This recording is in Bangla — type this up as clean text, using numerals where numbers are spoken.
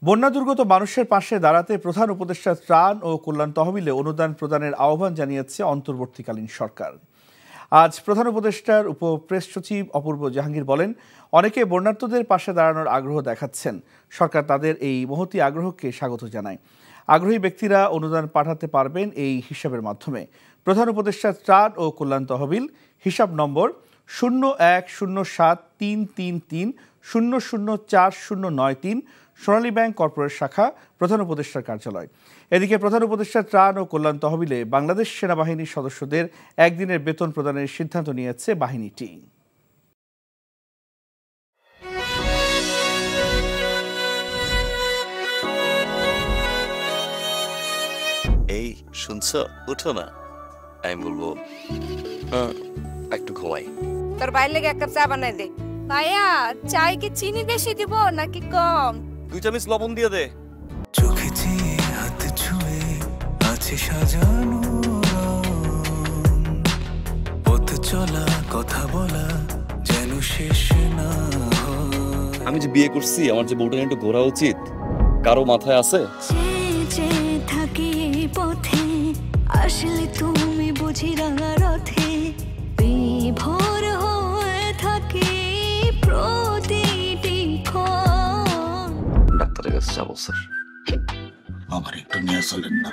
বন্যা দুর্গত মানুষের পাশে দাঁড়াতে প্রধান উপদেষ্টা ত্রাণ ও কল্যাণ তহবিলে অনুদান প্রদানের আহ্বান জানিয়েছে অন্তর্বর্তীকালীন সরকার। আজ প্রধান উপদেষ্টার উপপ্রেস সচিব অপূর্ব জাহাঙ্গীর বলেন, অনেকে বন্যার্তদের পাশে দাঁড়ানোর আগ্রহ দেখাচ্ছেন। সরকার তাদের এই মহতী আগ্রহকে স্বাগত জানায়। আগ্রহী ব্যক্তিরা অনুদান পাঠাতে পারবেন এই হিসাবের মাধ্যমে। প্রধান উপদেষ্টা ত্রাণ ও কল্যাণ তহবিল, হিসাব নম্বর 010733300409, সোনালী ব্যাংক কর্পোরেট শাখা, প্রধান উপদেষ্টার কার্যালয়। এদিকে প্রধান উপদেষ্টা ত্রাণ ও কল্যাণ তহবিলে বাংলাদেশ সেনাবাহিনীর সদস্যদের একদিনের বেতন প্রদানের সিদ্ধান্ত নিয়েছে বাহিনীটি। এই শুনছো, উঠো না। আমি বলবো একটু ঘুমাই। তোর বাইরে লেগে এক কাপ চা বানাই দে। ভাইয়া, চাই কি চিনি বেশি দিব নাকি কম? 2 চামচ লবণ দিয়ে দে। চোখে চেয়ে হাত ছুঁয়ে আছে সাজানো, পথ চলা কথা বলা যেন শেষ না। আমি যে বিয়ে করছি, আমার যে বউটা একটু ঘোরা উচিত, কারো মাথায় আছে? থাকি পথে আসলে তুমি বুঝি রাঙা রথে বিভোর হয়ে থাকি প্রতিটি ক্ষণ। ডাক্তারের কাছে যাবো স্যার, আমার একটু নিয়ে চলেন না।